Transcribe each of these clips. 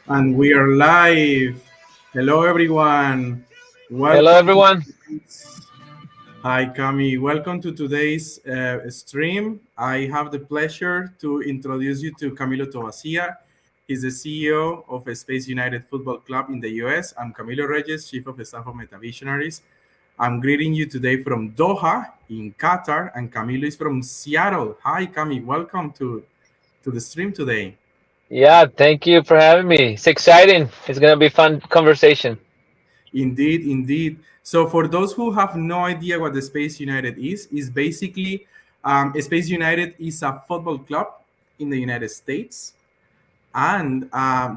And we are live. Hello, everyone. Hello, Welcome to everyone. today's. Hi, Cami. Welcome to today's stream. I have the pleasure to introduce you to Camilo Tobacia. He's the CEO of Space United Football Club in the US. I'm Camilo Reyes, Chief of Staff of Metavisionaries. I'm greeting you today from Doha in Qatar, and Camilo is from Seattle. Hi, Cami. Welcome to the stream today. Yeah, thank you for having me. It's exciting. It's gonna be fun conversation. Indeed, indeed. So, for those who have no idea what the Space United is basically Space United is a football club in the United States, and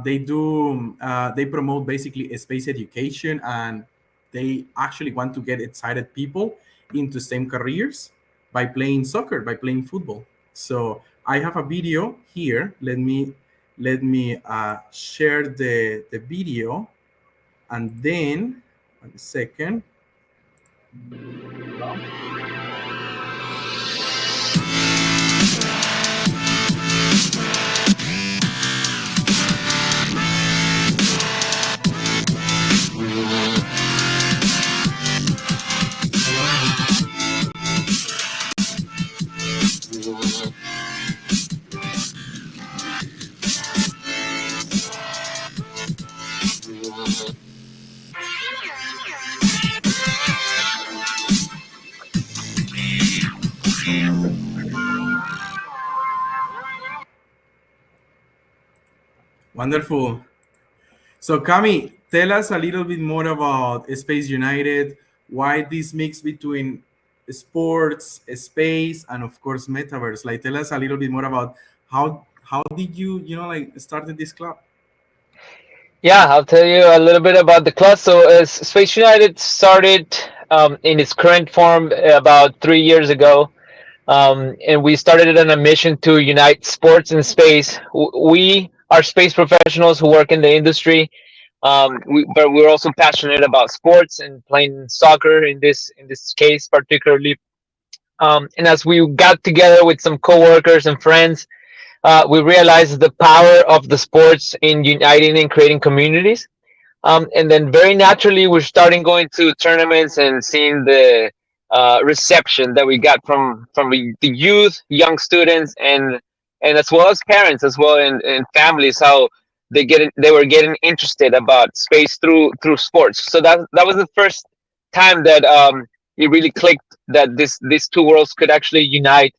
they promote basically a space education, and they actually want to get excited people into STEM careers by playing soccer, by playing football. So, I have a video here. Let me share the video, and then 1 second. Wonderful. So, Cami, tell us a little bit more about Space United, why this mix between sports, space, and of course, metaverse. Like, tell us a little bit more about how did you started this club? Yeah, I'll tell you a little bit about the club. So, Space United started in its current form about 3 years ago, and we started it on a mission to unite sports and space. We are space professionals who work in the industry, but we're also passionate about sports and playing soccer in this case particularly. And as we got together with some coworkers and friends, we realized the power of the sports in uniting and creating communities. And then very naturally, we're starting going to tournaments and seeing the reception that we got from the youth, young students, and as well as parents as well and families, how they were getting interested about space through sports. So that was the first time that it really clicked that these two worlds could actually unite,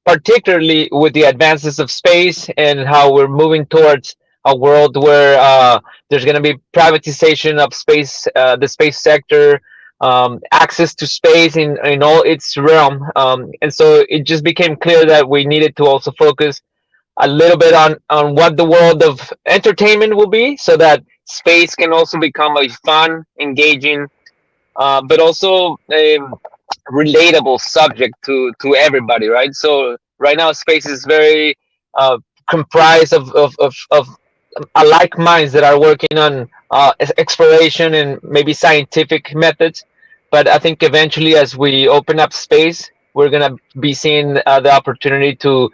particularly with the advances of space and how we're moving towards a world where there's going to be privatization of space, the space sector, access to space in all its realm. And so it just became clear that we needed to also focus a little bit on what the world of entertainment will be so that space can also become a fun, engaging, but also a relatable subject to everybody, right? So right now, space is very uh, comprised of alike minds that are working on exploration and maybe scientific methods. But I think eventually, as we open up space, we're gonna be seeing the opportunity to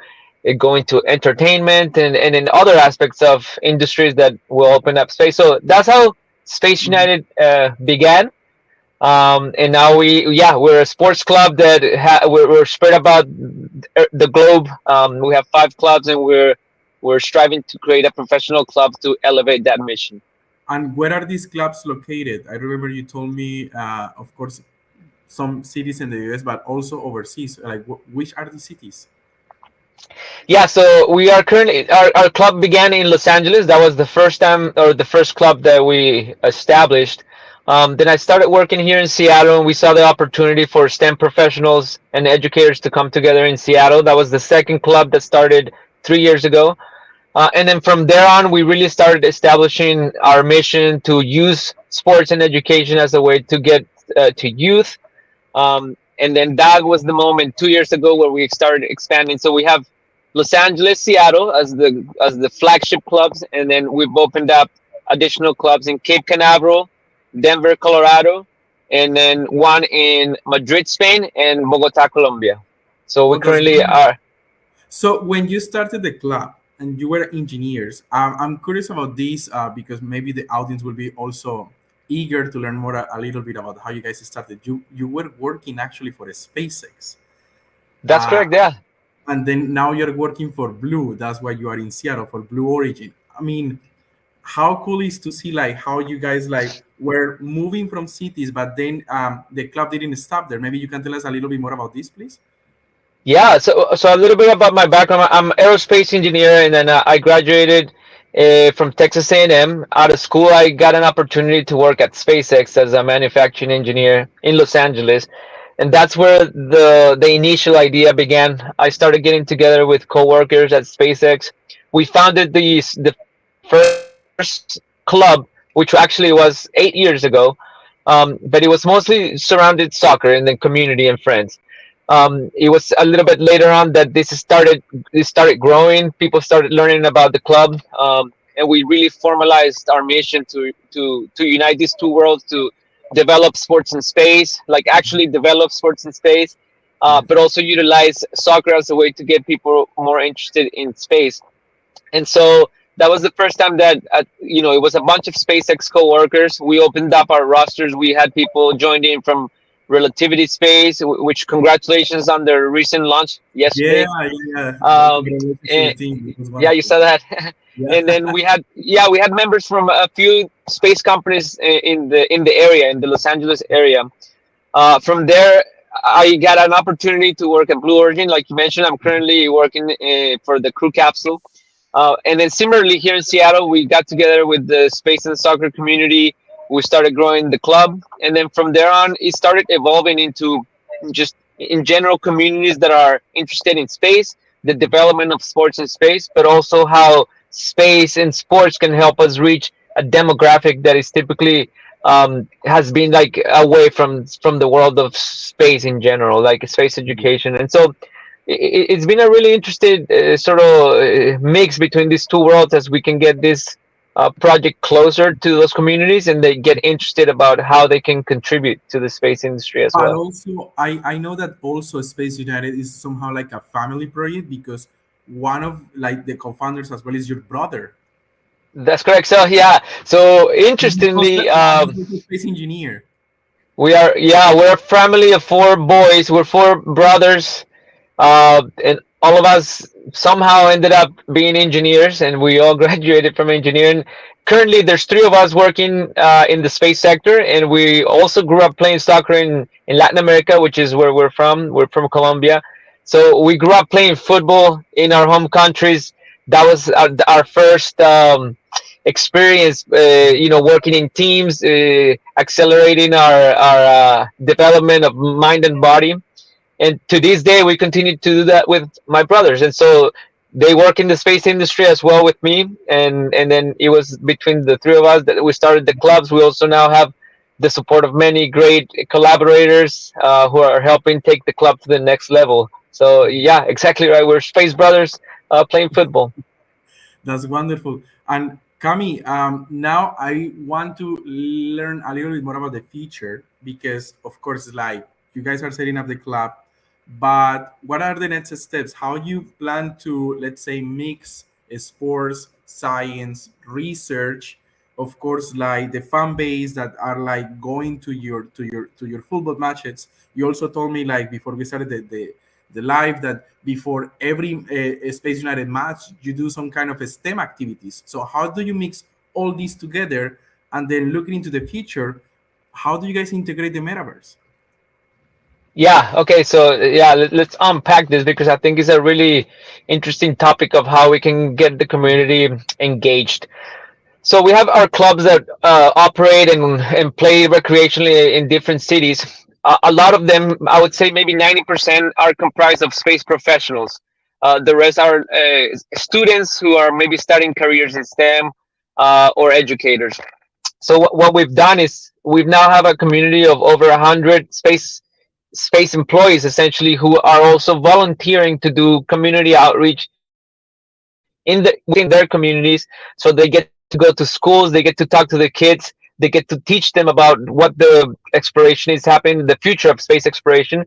go into entertainment and in other aspects of industries that will open up space. So that's how Space United began. And now we're a sports club that we're spread about the globe. We have 5 clubs, and we're striving to create a professional club to elevate that mission. And where are these clubs located? I remember you told me, of course, some cities in the US, but also overseas. Like, which are the cities? Yeah, so we are currently our club began in Los Angeles. That was the first time or the first club that we established. Then I started working here in Seattle, and we saw the opportunity for STEM professionals and educators to come together in Seattle. That was the second club that started 3 years ago. And then from there on, we really started establishing our mission to use sports and education as a way to get to youth. And then that was the moment 2 years ago where we started expanding. So we have Los Angeles, Seattle as the flagship clubs, and then we've opened up additional clubs in Cape Canaveral, Denver, Colorado, and then one in Madrid, Spain, and Bogota, Colombia. So we Oh, that's currently wonderful. are. So, when you started the club, and you were engineers. I'm curious about this because maybe the audience will be also eager to learn more a little bit about how you guys started. You were working actually for a SpaceX, That's uh, correct. Yeah. and then now you're working for Blue. That's why you are in Seattle for Blue Origin. I mean, how cool is to see like how you guys like were moving from cities, but then the club didn't stop there. Maybe you can tell us a little bit more about this, please. Yeah, so a little bit about my background. I'm aerospace engineer, and then I graduated from Texas A&M. Out of school, I got an opportunity to work at SpaceX as a manufacturing engineer in Los Angeles, and that's where the initial idea began. I started getting together with coworkers at SpaceX. We founded the first club, which actually was 8 years ago, but it was mostly surrounded soccer and then community and friends. It was a little bit later on that this started growing. People started learning about the club, and we really formalized our mission to unite these two worlds, to develop sports in space, like actually develop sports in space, Yeah. but also utilize soccer as a way to get people more interested in space. And so that was the first time that it was a bunch of SpaceX coworkers. We opened up our rosters. We had people joined in from Relativity Space, which congratulations on their recent launch Yeah, yesterday. yeah. Um, Congratulations to the and, team. It was yeah, you wonderful. saw that. Yeah. And then we had members from a few space companies in the area, in the Los Angeles area. From there, I got an opportunity to work at Blue Origin. Like you mentioned, I'm currently working for the crew capsule. And then similarly here in Seattle, we got together with the space and soccer community. We started growing the club, and then from there on, it started evolving into just in general communities that are interested in space, the development of sports in space, but also how space and sports can help us reach a demographic that is typically has been like away from the world of space in general, like space education. And so it's been a really interesting sort of mix between these two worlds, as we can get this project closer to those communities, and they get interested about how they can contribute to the space industry as But well. also, I know that also Space United is somehow like a family project because one of like the co-founders as well is your brother. That's correct. So yeah, so And interestingly, he's also a space engineer. we're a family of four boys. We're four brothers, and all of us somehow ended up being engineers, and we all graduated from engineering. Currently, there's three of us working in the space sector, and we also grew up playing soccer in Latin America, which is where we're from. We're from Colombia, so we grew up playing football in our home countries. That was our first experience, working in teams, accelerating our development of mind and body. And to this day, we continue to do that with my brothers. And so they work in the space industry as well with me. And then it was between the three of us that we started the clubs. We also now have the support of many great collaborators who are helping take the club to the next level. So yeah, exactly right. We're space brothers playing football. That's wonderful. And Cami, now I want to learn a little bit more about the future because, of course, like you guys are setting up the club, but what are the next steps? How you plan to, let's say, mix sports, science, research, of course, like the fan base that are like going to your football matches. You also told me like before we started the live that before every Space United match, you do some kind of STEM activities. So how do you mix all these together? And then looking into the future, how do you guys integrate the metaverse? Yeah. Okay. So yeah, let's unpack this because I think it's a really interesting topic of how we can get the community engaged. So we have our clubs that operate and play recreationally in different cities. A lot of them, I would say maybe 90% are comprised of space professionals. The rest are students who are maybe starting careers in STEM or educators. So what we've done is we've now have a community of over 100 space employees essentially who are also volunteering to do community outreach within their communities. So they get to go to schools, they get to talk to the kids, they get to teach them about what the exploration is happening, the future of space exploration.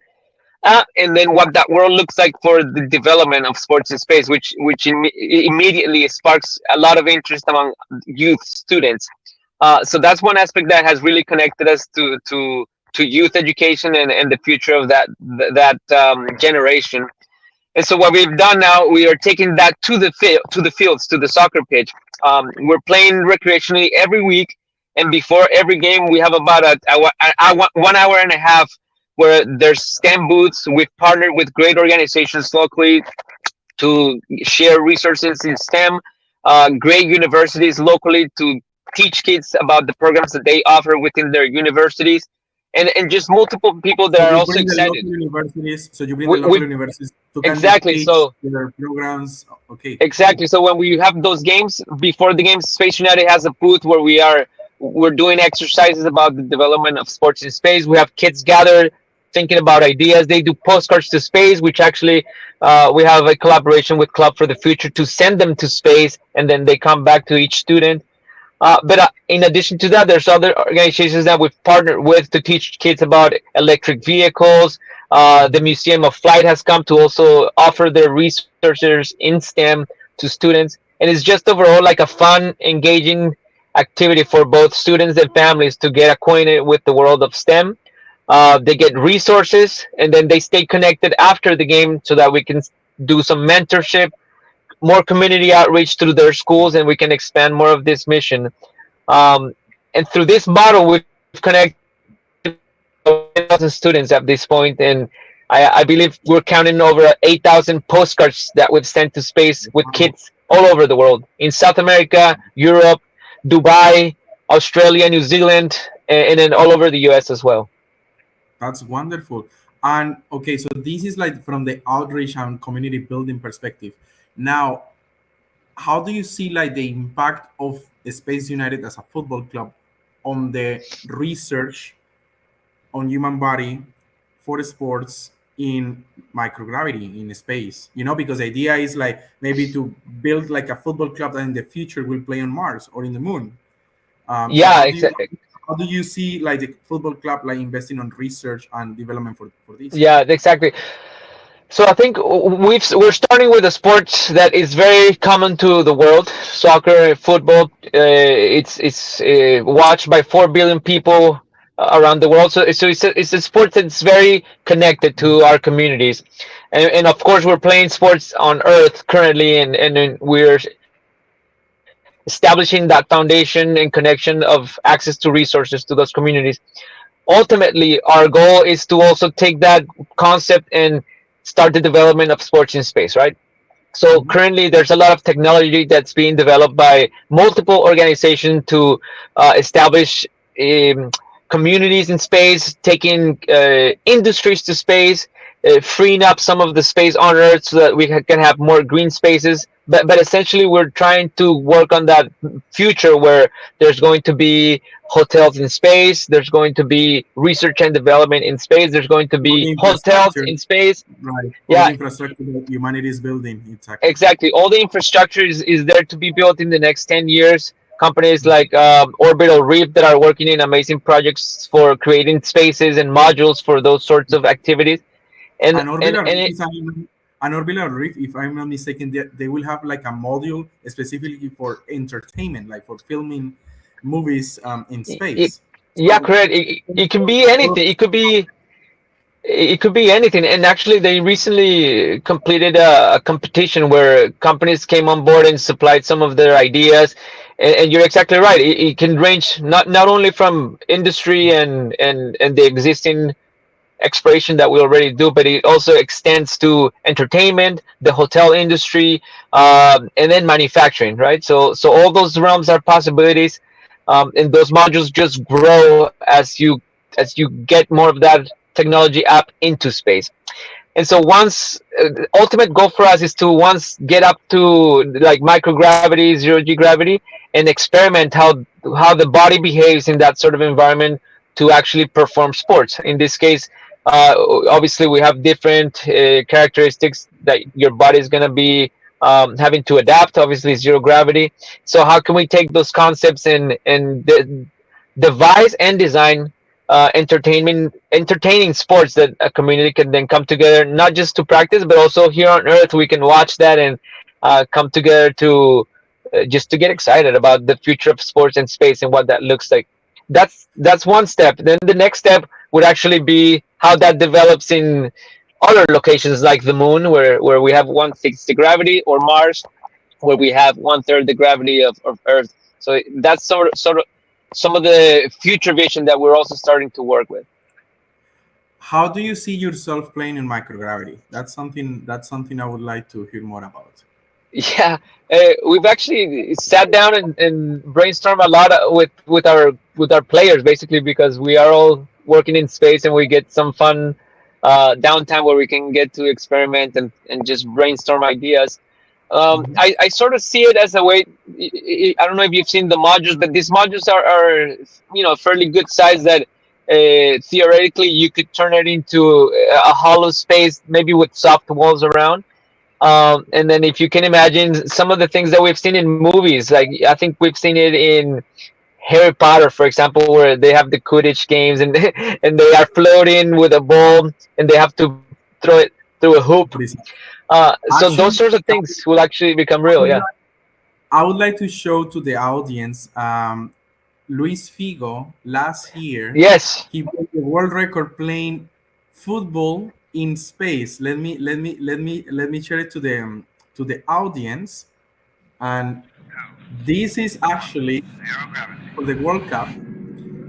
and then what that world looks like for the development of sports in space, which immediately sparks a lot of interest among youth students. So that's one aspect that has really connected us to youth education and the future of that generation. And so what we've done now, we are taking that to the fields, to the soccer pitch. We're playing recreationally every week, and before every game, we have about a 1 hour and a half where there's STEM booths. We've partnered with great organizations locally to share resources in STEM, great universities locally to teach kids about the programs that they offer within their universities, and just multiple people that So are you also bring the excited. local universities. So you bring the local We universities to kind of exactly teach so their programs. Okay, cool. Exactly. So when we have those games, before the games, Space United has a booth where we're doing exercises about the development of sports in space. We have kids gathered thinking about ideas. They do postcards to space, which actually we have a collaboration with Club for the Future to send them to space, and then they come back to each student. But in addition to that, there's other organizations that we've partnered with to teach kids about electric vehicles. The Museum of Flight has come to also offer their researchers in STEM to students, and it's just overall like a fun, engaging activity for both students and families to get acquainted with the world of STEM. They get resources, and then they stay connected after the game so that we can do some mentorship, more community outreach through their schools, and we can expand more of this mission. Um, and through this model, we've connected 10,000 students at this point, and I believe we're counting over 8,000 postcards that we've sent to space with Wow, kids all over the world, in South America, Europe, Dubai, Australia, New Zealand, and then all over the US as well. that's wonderful. And okay, so this is like from the outreach and community building perspective. Now, how do you see like the impact of Space United as a football club on the research on human body for sports in microgravity in space? Because the idea is like maybe to build like a football club that in the future will play on Mars or in the moon. So Yeah, exactly. how do you see like the football club like investing on research and development for this? Yeah, exactly. So I think we're starting with a sport that is very common to the world, soccer, football. It's watched by 4 billion people around the world. So it's a sport that's very connected to our communities, and of course we're playing sports on Earth currently, and we're establishing that foundation and connection of access to resources to those communities. Ultimately, our goal is to also take that concept and start the development of sports in space, right? So Mhm. currently, there's a lot of technology that's being developed by multiple organizations to establish um, communities in space, taking industries to space, freeing up some of the space on Earth so that we can have more green spaces. But essentially, we're trying to work on that future where there's going to be hotels in space, there's going to be research and development in space, there's going to All be the hotels infrastructure, in space. right? All Yeah, the infrastructure that humanity is building, exactly. exactly. All the infrastructure is there to be built in the next 10 years. Companies like Orbital Reef that are working in amazing projects for creating spaces and modules for those sorts of activities. And An and orbital and reef it, is an orbital reef, if I'm not mistaken, they will have like a module specifically for entertainment, like for filming movies in it space. yeah, So, correct. It can be anything. It could be anything. And actually, they recently completed a competition where companies came on board and supplied some of their ideas. And you're exactly right. It can range not only from industry and the existing exploration that we already do, but it also extends to entertainment, the hotel industry, and then manufacturing. Right. So all those realms are possibilities, and those modules just grow as you get more of that technology up into space. And so once the ultimate goal for us is to once get up to like microgravity, zero G gravity, and experiment how the body behaves in that sort of environment to actually perform sports. In this case, uh, obviously we have different characteristics that your body is going to be having to adapt. Obviously, zero gravity. So how can we take those concepts and devise and design entertaining sports that a community can then come together, not just to practice, but also here on Earth we can watch that and come together to just to get excited about the future of sports and space and what that looks like. That's one step. Then the next step would actually be how that develops in other locations like the moon, where we have 1/6 the gravity, or Mars, where we have 1/3 the gravity of Earth. So that's sort of some of the future vision that we're also starting to work with. How do you see yourself playing in microgravity? That's something I would like to hear more about. Yeah, we've actually sat down and brainstormed a lot with our players, basically, because we are all working in space and we get some fun downtime where we can get to experiment and just brainstorm ideas. Mhm. I sort of see it as a way. I don't know if you've seen the modules, but these modules are fairly good size that theoretically you could turn it into a hollow space, maybe with soft walls around. And then if you can imagine some of the things that we've seen in movies, like I think we've seen it in Harry Potter, for example, where they have the Quidditch games and and they are floating with a ball and they have to throw it through a hoop. Please. So those Actually, sorts of things will actually become real. Yeah. I would like to show to the audience Luis Figo last year. Yes. He broke the world record playing football in space. Let me share it to the audience. And this is actually for the World Cup. Yeah.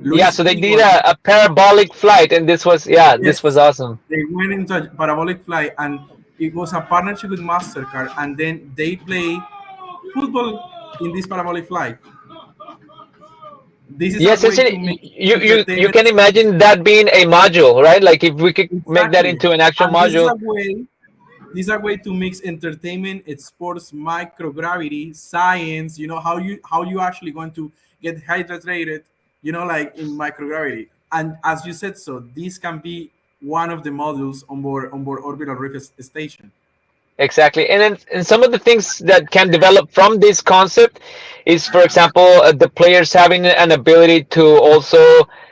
Luis So they did Figo, a parabolic flight, and this was yes, awesome. they went into a parabolic flight, and it was a partnership with Mastercard, and then they play football in this parabolic flight. This is a Yes, way to essentially, make you entertainment. can imagine that being a module, right? Like if we could make that Exactly. into an actual And module. this is a way to mix entertainment, sports, microgravity, science, how you actually going to get hydrated, like in microgravity. And as you said, so this can be one of the modules on board orbital reef station. Exactly. And then and some of the things that can develop from this concept is, for example, the players having an ability to also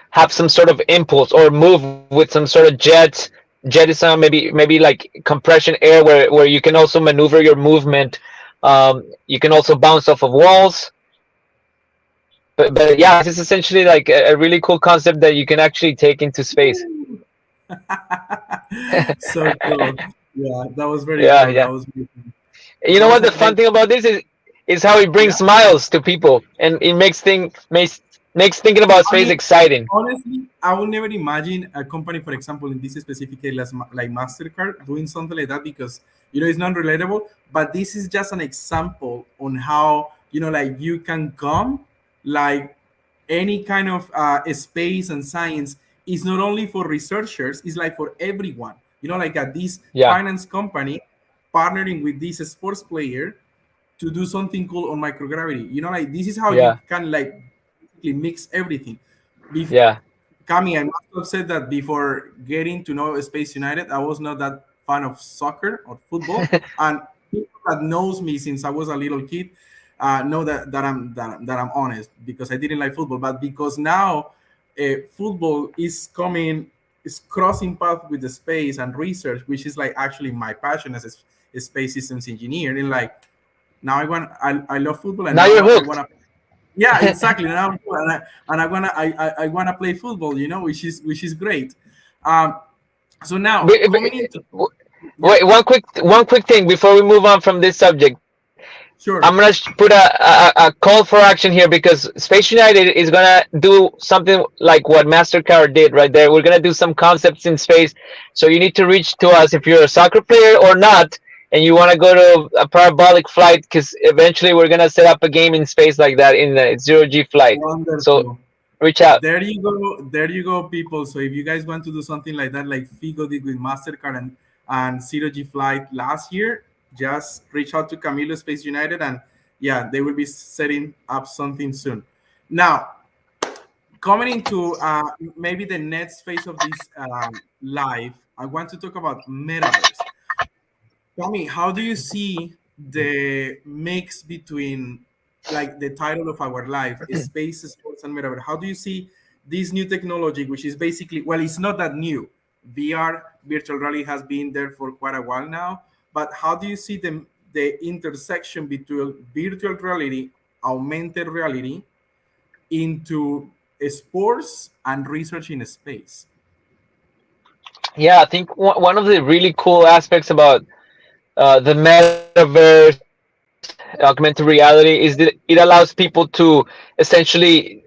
have some sort of impulse or move with some sort of jettison, maybe like compression air, where you can also maneuver your movement. You can also bounce off of walls. But yeah, this is essentially like a really cool concept that you can actually take into space. So cool. Yeah, that was very Yeah, cool. That yeah. was very cool. You know Those what? The are fun they. thing about this is how it brings Yeah. smiles to people, and it makes thinking about I space mean, exciting. honestly, I would never imagine a company, for example, in this specific case, like Mastercard, doing something like that because it's not relatable. But this is just an example on how like you can come, like any kind of space and science is not only for researchers; it's like for everyone. Like at this Yeah, finance company partnering with this sports player to do something cool on microgravity. Like this is how you yeah, can like basically mix everything. Bef- yeah. Cami, I must have said that before getting to know Space United, I was not that fan of soccer or football, and people that knows me since I was a little kid know that I'm honest because I didn't like football, but because now football is crossing path with the space and research, which is like actually my passion as a space systems engineer, and like now I love football, and Now now you're I hooked. want to. Yeah, exactly. And I wanna play football, which is great. Um, so now Wait, coming into. Yeah, wait, one quick thing before we move on from this subject. I'm sure. gonna put a call for action here because Space United is gonna do something like what Mastercard did right there. We're gonna do some concepts in space, so you need to reach to us if you're a soccer player or not, and you want to go to a parabolic flight because eventually we're gonna set up a game in space like that in the zero G flight. So Wonderful. reach out. There you go, people. So if you guys want to do something like that, like Figo did with Mastercard and Zero G Flight last year, just reach out to Camilo Space United, and yeah, they will be setting up something soon. Now, coming into maybe the next phase of this live, I want to talk about Metaverse. Tell me, how do you see the mix between like the title of our life, space, sports, and Metaverse? How do you see this new technology, which is basically, well, it's not that new. VR, virtual reality, has been there for quite a while now. But how do you see the intersection between virtual reality, augmented reality, into sports and research in space? Yeah, I think one of the really cool aspects about the metaverse, augmented reality, is that it allows people to essentially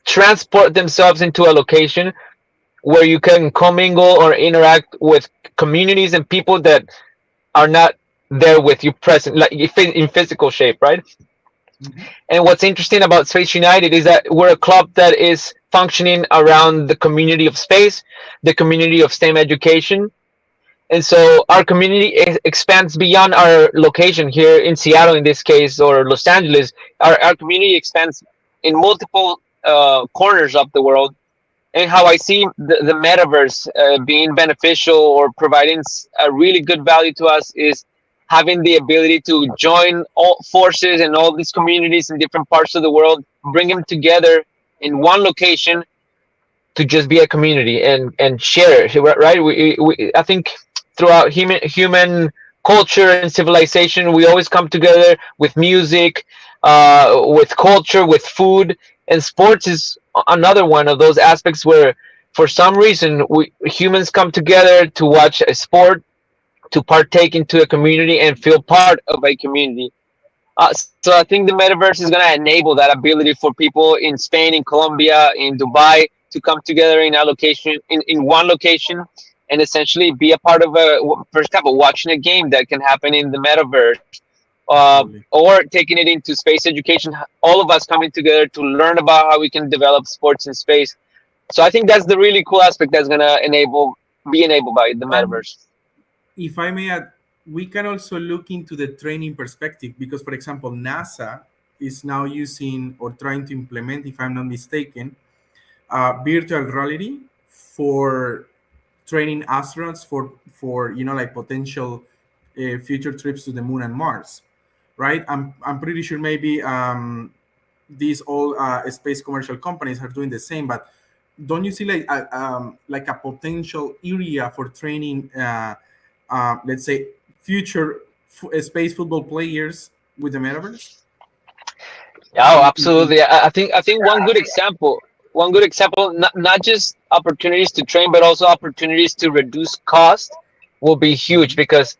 transport themselves into a location where you can commingle or interact with communities and people that are not there with you present, like in physical shape, right? Mhm. And what's interesting about Space United is that we're a club that is functioning around the community of space, the community of STEM education. And so our community expands beyond our location here in Seattle, in this case, or Los Angeles. Our community expands in multiple corners of the world. And how I see the metaverse being beneficial or providing a really good value to us is having the ability to join all forces and all these communities in different parts of the world, bring them together in one location to just be a community and share, right? I think throughout human culture and civilization, we always come together with music, with culture, with food, and sports is another one of those aspects where for some reason we humans come together to watch a sport, to partake into a community and feel part of a community. So I think the metaverse is going to enable that ability for people in Spain, in Colombia, in Dubai to come together in a location, in one location, and essentially be a part of for example, watching a game that can happen in the metaverse, Absolutely. or taking it into space education. All of us coming together to learn about how we can develop sports in space. So I think that's the really cool aspect that's going to be enabled by the And metaverse. if I may add, we can also look into the training perspective because, for example, NASA is now using or trying to implement, if I'm not mistaken, virtual reality for training astronauts for like potential future trips to the moon and Mars, right? I'm pretty sure maybe these all space commercial companies are doing the same, but don't you see like a potential area for training, let's say, future space football players with the metaverse? Oh, In absolutely. I think one good example, not just opportunities to train, but also opportunities to reduce cost will be huge. Mhm. Because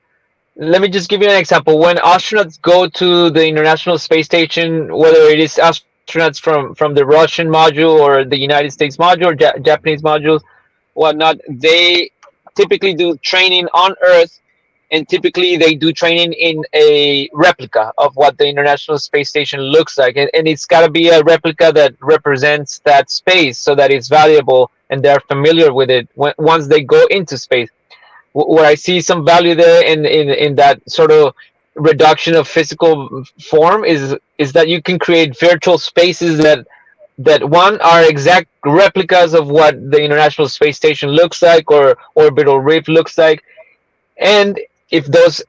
let me just give you an example. When astronauts go to the International Space Station, whether it is astronauts from the Russian module or the United States module or Japanese modules, whatnot, they typically do training on Earth, and typically they do training in a replica of what the International Space Station looks like, and it's got to be a replica that represents that space so that it's valuable and they're familiar with it once they go into space. Where I see some value there in that sort of reduction of physical form is that you can create virtual spaces that one are exact replicas of what the International Space Station looks like or orbital reef looks like, and if those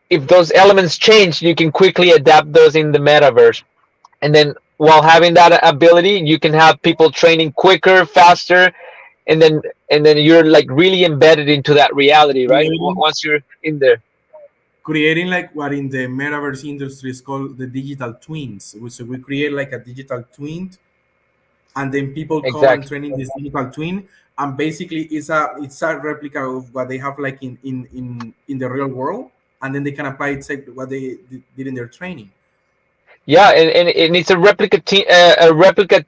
if those elements change, you can quickly adapt those in the metaverse. And then while having that ability, you can have people training quicker, faster, and then you're like really embedded into that reality, right? creating Once you're in there. creating like what in the metaverse industry is called the digital twins. So we create like a digital twin, and then people come and Exactly. train in this digital twin, and basically it's a replica of what they have like in the real world, and then they can apply it like what they did in their training. Yeah, and it's a replica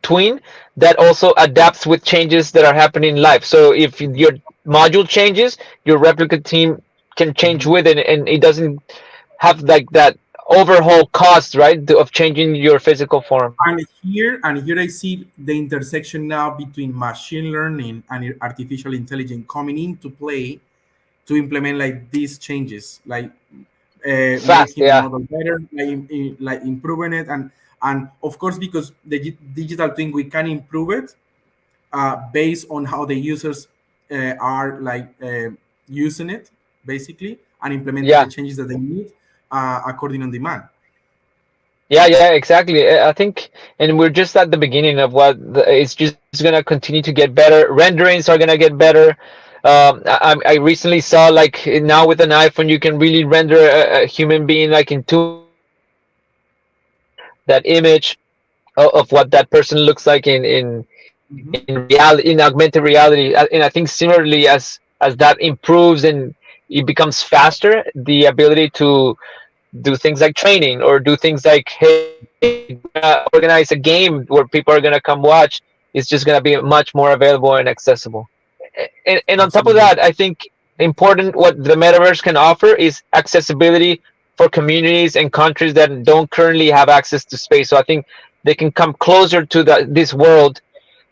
twin that also adapts with changes that are happening in life. So if your module changes, your replica team can change Mhm. with it, and it doesn't have like that overhaul cost, right, of changing your physical form. And here I see the intersection now between machine learning and artificial intelligence coming into play to implement like these changes, like Fast, making the yeah. model better, like improving it, and of course because the digital thing we can improve it based on how the users are like using it basically and implementing the Yeah. changes that they need according on demand. Yeah, exactly. I think, and we're just at the beginning of what it's just gonna continue to get better. Renderings are gonna get better. I recently saw like now with an iPhone you can really render a human being like in 2 minutes, and you can get that image of what that person looks like in Mhm. reality, in augmented reality. And I think similarly as that improves and it becomes faster, the ability to do things like training or do things like, hey, we're gonna organize a game where people are gonna come watch, it's just gonna be much more available and accessible. And on top of that, I Absolutely. think important what the metaverse can offer is accessibility for communities and countries that don't currently have access to space. So I think they can come closer to this world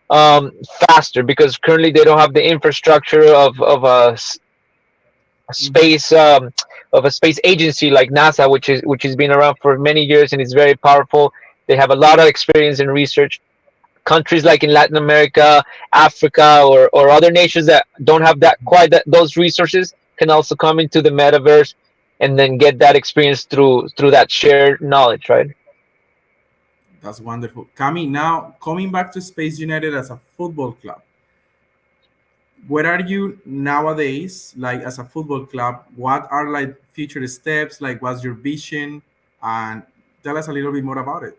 faster, because currently they don't have the infrastructure Mhm. space of a space agency like NASA, which has been around for many years and is very powerful. They have a lot of experience in research. Countries like in Latin America, Africa, or other nations that don't have that quite those resources can also come into the metaverse and then get that experience through that shared knowledge, right? That's wonderful. Cami, now coming back to Space United as a football club, where are you nowadays, like as a football club? What are like future steps? Like, what's your vision? And tell us a little bit more about it.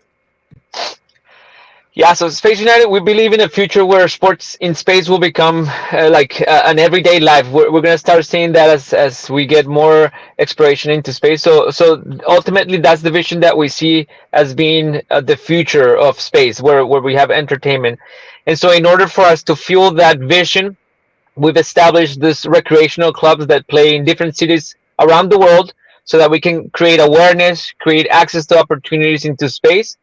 Yeah, so Space United, we believe in a future where sports in space will become an everyday life. We're going to start seeing that as we get more exploration into space. So ultimately, that's the vision that we see as being the future of space, where we have entertainment. And so, in order for us to fuel that vision, we've established this recreational clubs that play in different cities around the world, so that we can create awareness, create access to opportunities into space.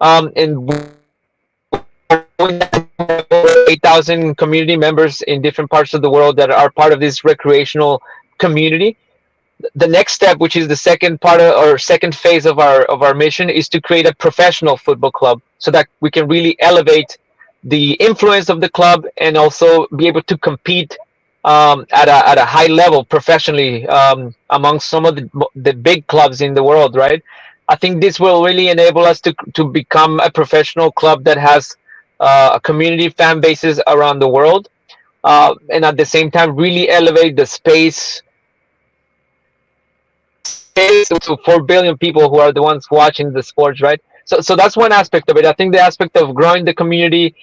And we're doing that now. We have over 8,000 community members in different parts of the world that are part of this recreational community. The next step, which is the second part of, or second phase of our mission, is to create a professional football club so that we can really elevate the influence of the club and also be able to compete at a high level professionally among some of the big clubs in the world, right? I think this will really enable us to become a professional club that has a community fan bases around the world, and at the same time really elevate the space to 4 billion people who are the ones watching the sports, right? So that's one aspect of it. I think the aspect of growing the community,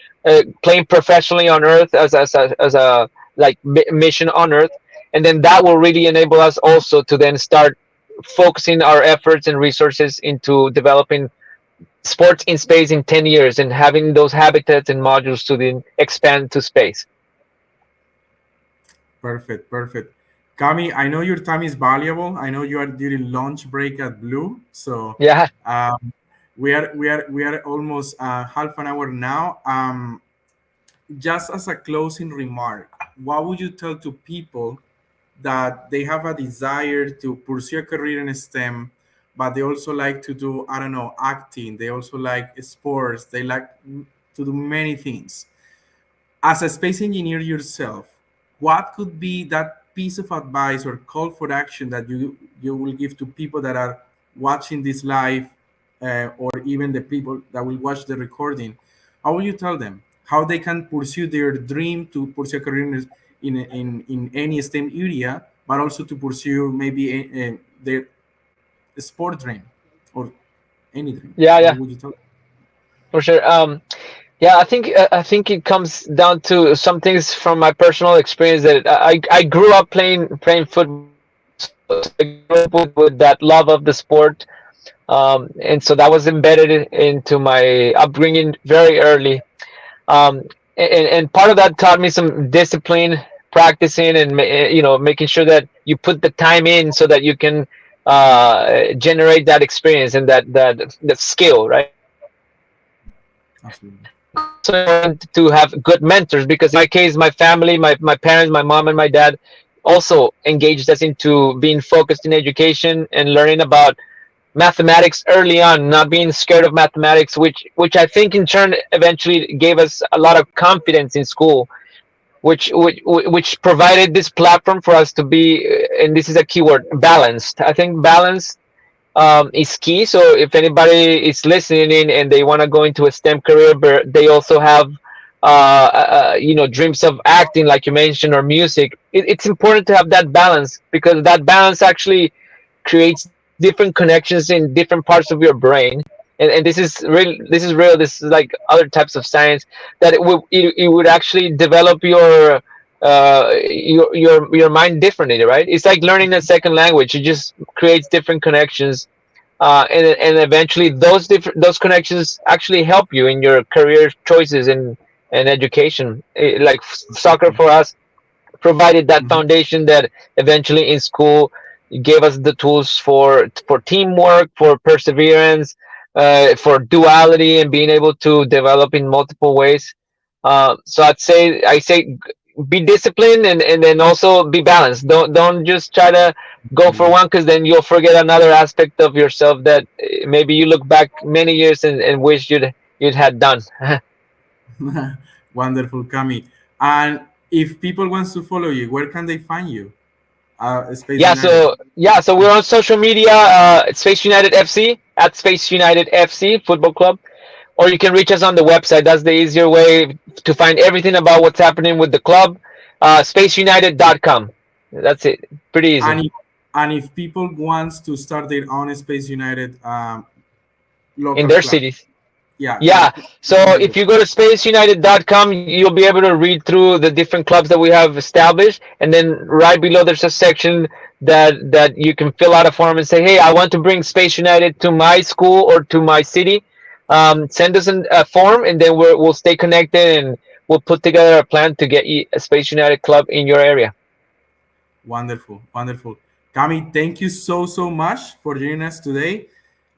playing professionally on Earth as a like mission on Earth, and then that will really enable us also to then start focusing our efforts and resources into developing sports in space in 10 years and having those habitats and modules to then expand to space. Perfect, perfect. Cami, I know your time is valuable. I know you are during lunch break at Blue, so Yeah. um, we are almost half an hour now. Just as a closing remark, what would you tell to people that they have a desire to pursue a career in STEM, but they also like to do, I don't know, acting, they also like sports, they like to do many things. As a space engineer yourself, what could be that piece of advice or call for action that you will give to people that are watching this live, or even the people that will watch the recording? How will you tell them how they can pursue their dream to pursue a career in any STEM area, but also to pursue maybe their sport dream or any dream? Yeah, What yeah, would you tell them? for sure. Yeah, I think it comes down to some things from my personal experience that I grew up playing football, so I grew up with that love of the sport, and so that was embedded into my upbringing very early. Um, and part of that taught me some discipline, practicing, and making sure that you put the time in so that you can generate that experience and that skill, right? Absolutely. It's also important to have good mentors, because in my case, my family, my parents, my mom and my dad also engaged us into being focused in education and learning about mathematics early on, not being scared of mathematics, which I think in turn eventually gave us a lot of confidence in school, which provided this platform for us to be, and this is a keyword, balanced. I think balance is key. So if anybody is listening in and they want to go into a STEM career, but they also have dreams of acting, like you mentioned, or music, it's important to have that balance, because that balance actually creates different connections in different parts of your brain. And this is real. This is like other types of science, that it would actually develop your mind differently, right? It's like learning a second language. It just creates different connections, and eventually those connections actually help you in your career choices and education. Like soccer for us provided that Mhm. foundation that eventually in school gave us the tools for teamwork, for perseverance, for duality, and being able to develop in multiple ways. So I say be disciplined, and then also be balanced. Don't just try to go for one, because then you'll forget another aspect of yourself that maybe you look back many years and wish you'd had done. Wonderful, Cami. And if people wants to follow you, where can they find you? Space United. So we're on social media, Space United FC, at Space United FC Football Club, or you can reach us on the website. That's the easier way to find everything about what's happening with the club. SpaceUnited.com. That's it. Pretty easy. And if, and if people wants to start their own Space United In local their club, cities. yeah, Yeah. So if you go to spaceunited.com, you'll be able to read through the different clubs that we have established, and then right below there's a section that you can fill out a form and say, "Hey, I want to bring Space United to my school or to my city." Send us a form, and then we'll stay connected, and we'll put together a plan to get you a Space United club in your area. wonderful, wonderful. Cami, thank you so much for joining us today.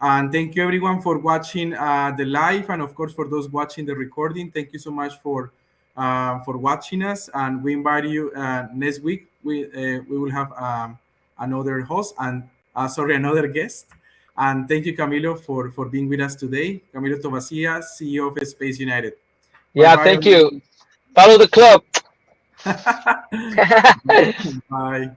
And thank you everyone for watching the live, and of course for those watching the recording. Thank you so much for watching us. And we invite you next week. We will have another host and another guest. And thank you, Camilo, for being with us today. Camilo Tobacia, CEO of Space United. Bye Yeah. bye, Thank everyone. you. Follow the club. Bye.